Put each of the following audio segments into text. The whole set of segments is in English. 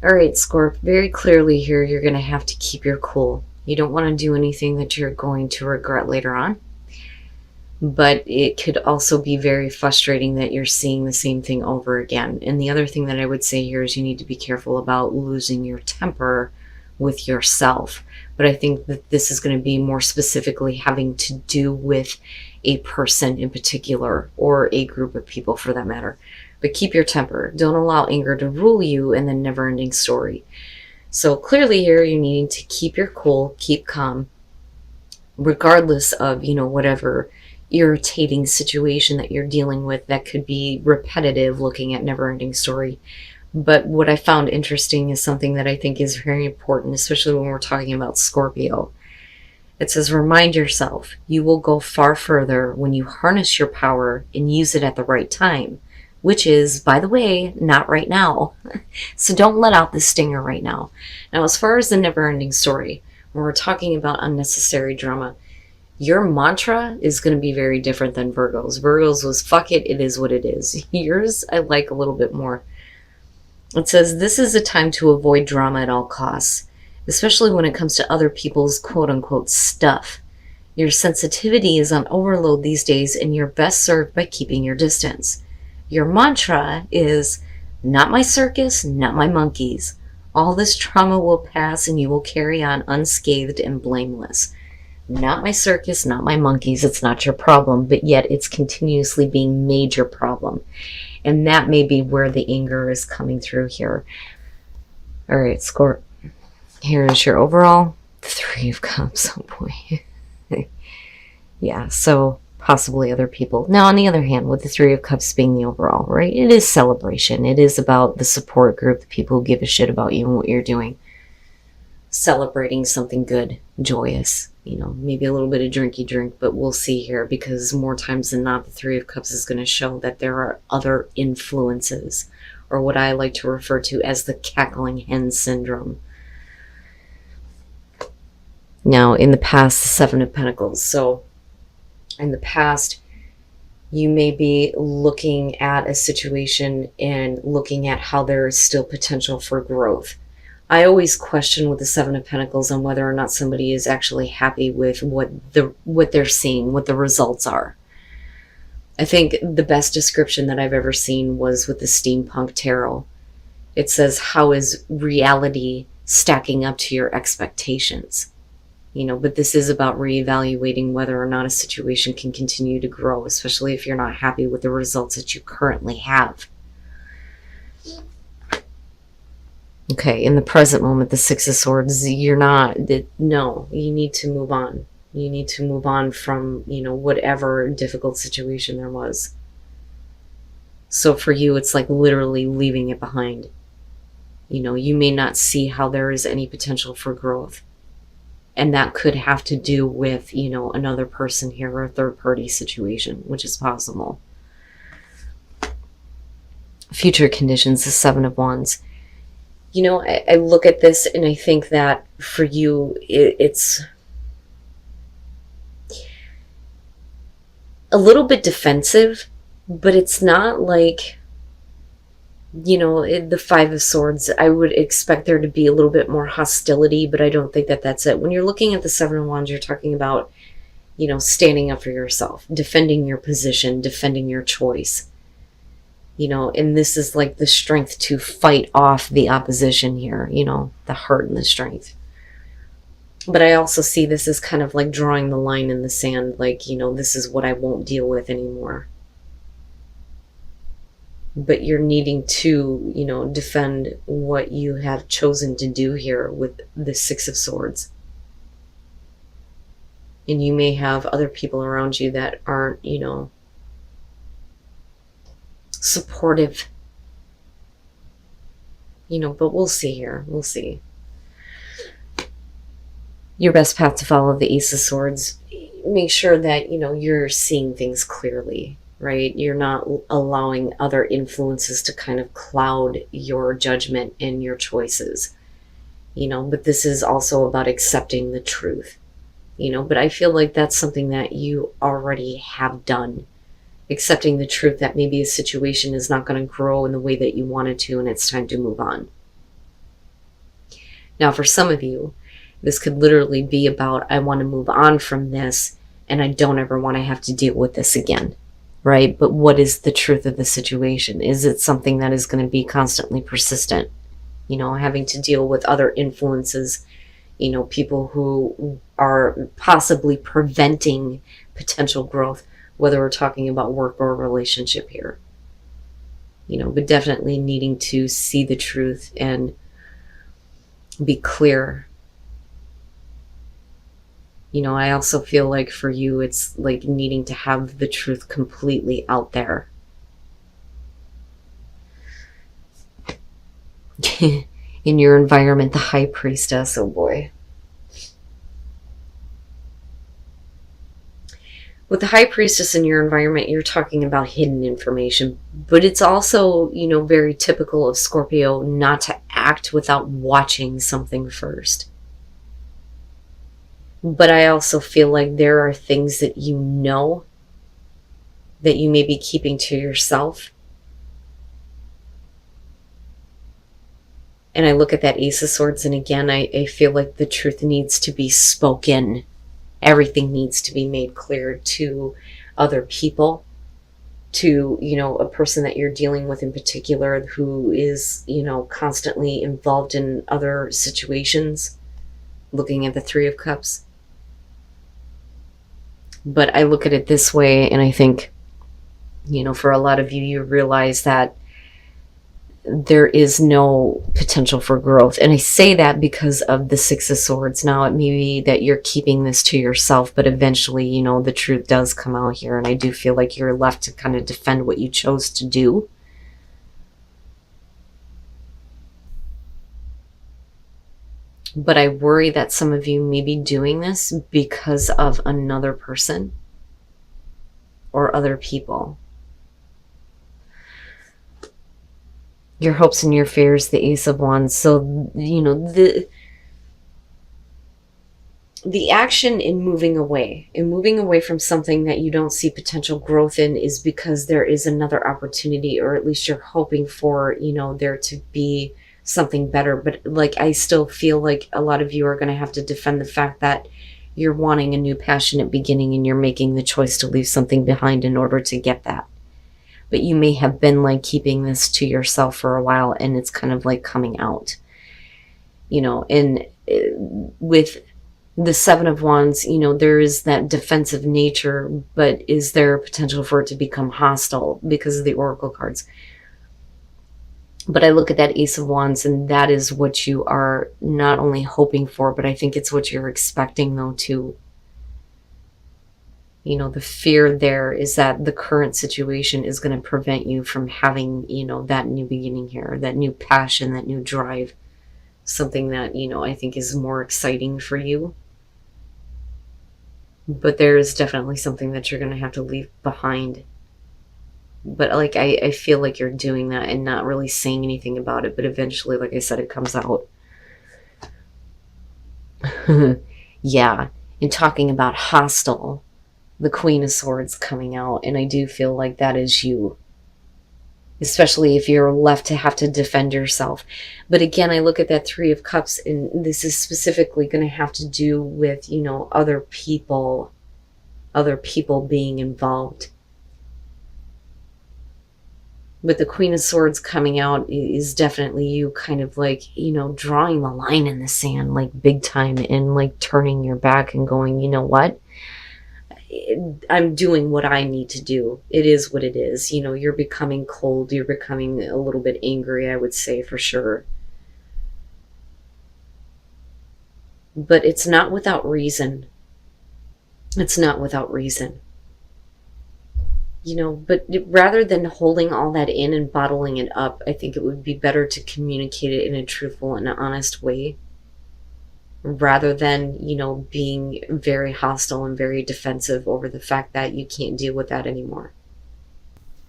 All right, Scorp, very clearly here, you're going to have to keep your cool. You don't want to do anything that you're going to regret later on. But it could also be very frustrating that you're seeing the same thing over again. And the other thing that I would say here is you need to be careful about losing your temper with yourself. But I think that this is going to be more specifically having to do with a person in particular, or a group of people for that matter. But keep your temper. Don't allow anger to rule you, and the never-ending story. So clearly here you're needing to keep your cool, keep calm, regardless of, whatever irritating situation that you're dealing with that could be repetitive, looking at never-ending story. But what I found interesting is something that I think is very important, especially when we're talking about Scorpio. It says, remind yourself, you will go far further when you harness your power and use it at the right time, which is, by the way, not right now. So don't let out the stinger right now. Now, as far as the never-ending story, when we're talking about unnecessary drama, your mantra is going to be very different than Virgo's. Virgo's was, fuck it, it is what it is. Yours, I like a little bit more. It says, this is a time to avoid drama at all costs, especially when it comes to other people's quote-unquote stuff. Your sensitivity is on overload these days, and you're best served by keeping your distance. Your mantra is, not my circus, not my monkeys. All this trauma will pass, and you will carry on unscathed and blameless. Not my circus, not my monkeys. It's not your problem, but yet it's continuously being made your problem. And that may be where the anger is coming through here. All right, Scorp. Here is your overall. 3 of Cups. Oh boy. Yeah, so possibly other people. Now, on the other hand, with the 3 of Cups being the overall, right? It is celebration. It is about the support group, the people who give a shit about you and what you're doing. Celebrating something good, joyous. Maybe a little bit of drinky drink, but we'll see here, because more times than not, the 3 of Cups is going to show that there are other influences, or what I like to refer to as the cackling hen syndrome. Now, in the past, the 7 of Pentacles. So, in the past, you may be looking at a situation and looking at how there is still potential for growth. I always question with the 7 of Pentacles on whether or not somebody is actually happy with what they're seeing, what the results are. I think the best description that I've ever seen was with the Steampunk Tarot. It says, how is reality stacking up to your expectations? But this is about reevaluating whether or not a situation can continue to grow, especially if you're not happy with the results that you currently have. Okay, in the present moment, the 6 of Swords, no, you need to move on. You need to move on from, whatever difficult situation there was. So for you, it's like literally leaving it behind. You may not see how there is any potential for growth. And that could have to do with, another person here, or a third-party situation, which is possible. Future conditions, the 7 of Wands. I look at this and I think that for you, it's a little bit defensive, but it's not like, the 5 of Swords. I would expect there to be a little bit more hostility, but I don't think that that's it. When you're looking at the 7 of Wands, you're talking about, standing up for yourself, defending your position, defending your choice. And this is like the strength to fight off the opposition here, the heart and the strength. But I also see this as kind of like drawing the line in the sand, like, this is what I won't deal with anymore. But you're needing to, defend what you have chosen to do here with the 6 of Swords. And you may have other people around you that aren't, supportive, but we'll see here. We'll see. Your best path to follow, the Ace of Swords. Make sure that, you're seeing things clearly, right? You're not allowing other influences to kind of cloud your judgment and your choices, but this is also about accepting the truth, but I feel like that's something that you already have done. Accepting the truth that maybe a situation is not going to grow in the way that you want it to, and it's time to move on. Now, for some of you, this could literally be about, I want to move on from this and I don't ever want to have to deal with this again, right? But what is the truth of the situation? Is it something that is going to be constantly persistent? You know, having to deal with other influences, you know, people who are possibly preventing potential growth, whether we're talking about work or a relationship here. You know, but definitely needing to see the truth and be clear. You know, I also feel like for you, it's like needing to have the truth completely out there. In your environment, the High Priestess, oh boy. With the High Priestess in your environment, you're talking about hidden information, but it's also, you know, very typical of Scorpio not to act without watching something first. But I also feel like there are things that you know that you may be keeping to yourself. And I look at that Ace of Swords, and again, I feel like the truth needs to be spoken. Everything needs to be made clear to other people, to, you know, a person that you're dealing with in particular who is, you know, constantly involved in other situations, looking at the Three of Cups. But I look at it this way, and I think, you know, for a lot of you, you realize that there is no potential for growth. And I say that because of the Six of Swords. Now, it may be that you're keeping this to yourself, but eventually, you know, the truth does come out here. And I do feel like you're left to kind of defend what you chose to do. But I worry that some of you may be doing this because of another person or other people. Your hopes and your fears, the Ace of Wands. So, you know, the action in moving away from something that you don't see potential growth in is because there is another opportunity, or at least you're hoping for, you know, there to be something better. But like, I still feel like a lot of you are going to have to defend the fact that you're wanting a new passionate beginning and you're making the choice to leave something behind in order to get that. But you may have been like keeping this to yourself for a while, and it's kind of like coming out, you know. And with the Seven of Wands, you know, there is that defensive nature, but is there a potential for it to become hostile because of the Oracle cards? But I look at that Ace of Wands, and that is what you are not only hoping for, but I think it's what you're expecting though too. You know, the fear there is that the current situation is going to prevent you from having, you know, that new beginning here, that new passion, that new drive, something that, you know, I think is more exciting for you. But there is definitely something that you're going to have to leave behind. But like, I feel like you're doing that and not really saying anything about it. But eventually, like I said, it comes out. Yeah. And talking about hostile, the Queen of Swords coming out, and I do feel like that is you, especially if you're left to have to defend yourself. But again, I look at that Three of Cups, and this is specifically going to have to do with, you know, other people being involved. But the Queen of Swords coming out is definitely you kind of like, you know, drawing the line in the sand, like big time, and like turning your back and going, you know what? I'm doing what I need to do. It is what it is. You know, you're becoming cold. You're becoming a little bit angry, I would say, for sure. But it's not without reason. It's not without reason. You know, but rather than holding all that in and bottling it up, I think it would be better to communicate it in a truthful and honest way, rather than, you know, being very hostile and very defensive over the fact that you can't deal with that anymore.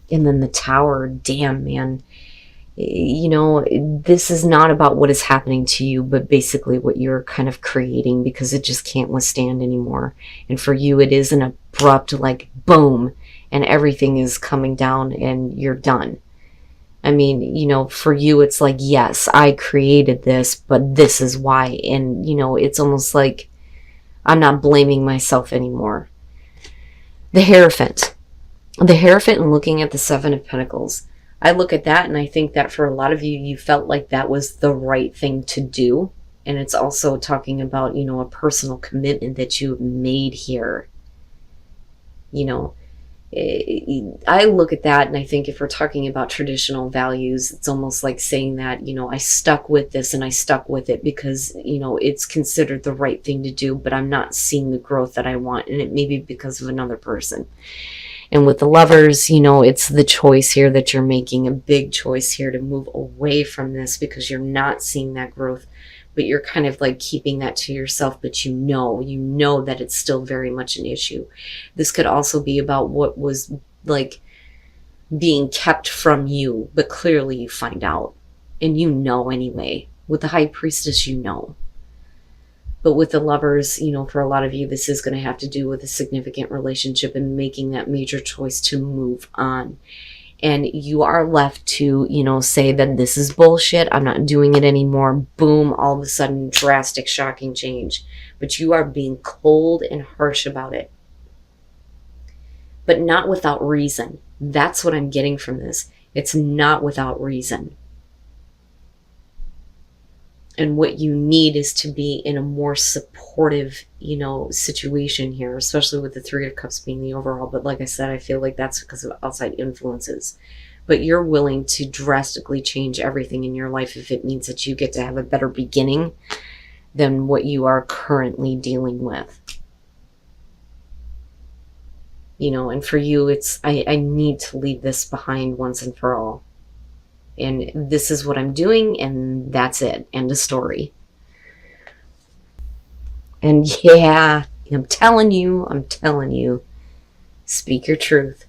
And then the Tower, damn, man. You know, this is not about what is happening to you, but basically what you're kind of creating, because it just can't withstand anymore. And for you, it is an abrupt, like, boom, and everything is coming down and you're done. I mean, you know, for you, it's like, yes, I created this, but this is why. And, you know, it's almost like I'm not blaming myself anymore. The Hierophant. The Hierophant, and looking at the Seven of Pentacles, I look at that and I think that for a lot of you, you felt like that was the right thing to do. And it's also talking about, you know, a personal commitment that you've made here. You know, I look at that and I think if we're talking about traditional values, it's almost like saying that, you know, I stuck with this and I stuck with it because, you know, it's considered the right thing to do, but I'm not seeing the growth that I want. And it may be because of another person. And with the Lovers, you know, it's the choice here that you're making, a big choice here to move away from this because you're not seeing that growth, but you're kind of like keeping that to yourself, but you know that it's still very much an issue. This could also be about what was like being kept from you, but clearly you find out, and you know anyway. With the High Priestess, you know. But with the Lovers, you know, for a lot of you, this is going to have to do with a significant relationship and making that major choice to move on. And you are left to, you know, say that this is bullshit, I'm not doing it anymore. Boom, all of a sudden, drastic, shocking change. But you are being cold and harsh about it. But not without reason. That's what I'm getting from this. It's not without reason. And what you need is to be in a more supportive, you know, situation here, especially with the Three of Cups being the overall. But like I said, I feel like that's because of outside influences. But you're willing to drastically change everything in your life if it means that you get to have a better beginning than what you are currently dealing with. You know, and for you, it's, I need to leave this behind once and for all. And this is what I'm doing, and that's it. End of story. And yeah, I'm telling you, speak your truth.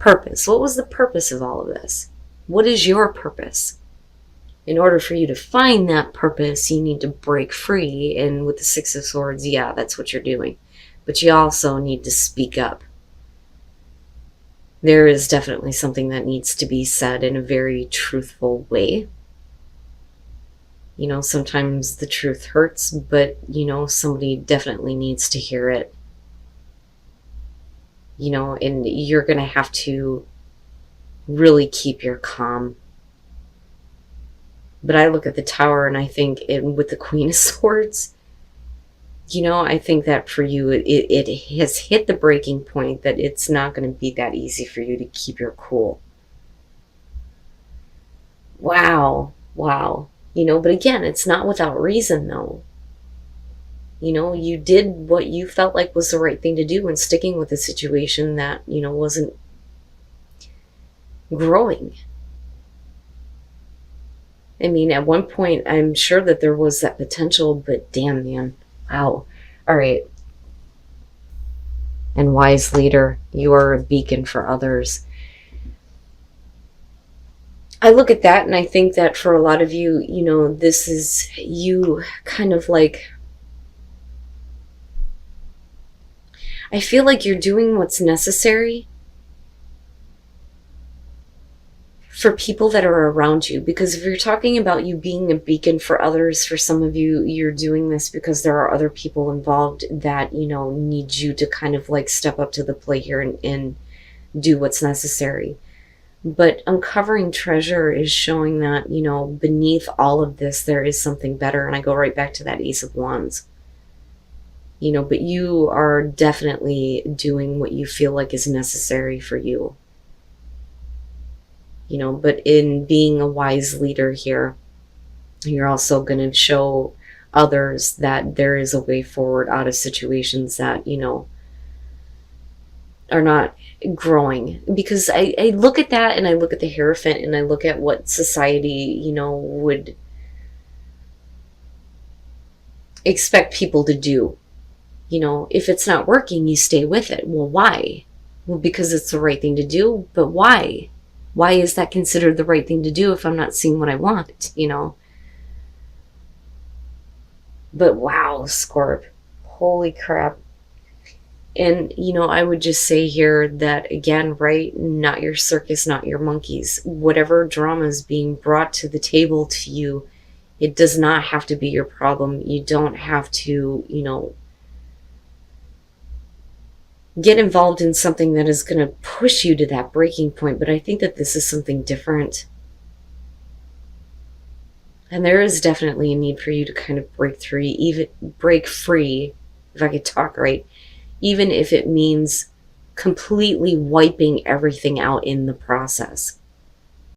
Purpose. What was the purpose of all of this? What is your purpose? In order for you to find that purpose, you need to break free. And with the Six of Swords, yeah, that's what you're doing. But you also need to speak up. There is definitely something that needs to be said in a very truthful way. You know, sometimes the truth hurts, but, you know, somebody definitely needs to hear it. You know, and you're going to have to really keep your calm. But I look at the Tower and I think with the Queen of Swords, you know, I think that for you, it has hit the breaking point that it's not going to be that easy for you to keep your cool. Wow. You know, but again, it's not without reason, though. You know, you did what you felt like was the right thing to do and sticking with a situation that, you know, wasn't growing. I mean, at one point, I'm sure that there was that potential, but damn, man. Wow. All right. And wise leader, you are a beacon for others. I look at that and I think that for a lot of you, you know, this is you kind of like, I feel like you're doing what's necessary for people that are around you. Because if you're talking about you being a beacon for others, for some of you, you're doing this because there are other people involved that, you know, need you to kind of like step up to the plate here and do what's necessary. But uncovering treasure is showing that, you know, beneath all of this, there is something better. And I go right back to that Ace of Wands. You know, but you are definitely doing what you feel like is necessary for you. You know, but in being a wise leader here, you're also going to show others that there is a way forward out of situations that, you know, are not growing. Because I look at that and I look at the Hierophant and I look at what society, you know, would expect people to do. You know, if it's not working, you stay with it. Well, why? Well, because it's the right thing to do. But why? Why is that considered the right thing to do if I'm not seeing what I want, you know? But wow, Scorp. Holy crap. And, I would just say here that, again, right, not your circus, not your monkeys. Whatever drama is being brought to the table to you, it does not have to be your problem. You don't have to, get involved in something that is going to push you to that breaking point. But I think that this is something different. And there is definitely a need for you to kind of break free, if I could talk right, even if it means completely wiping everything out in the process.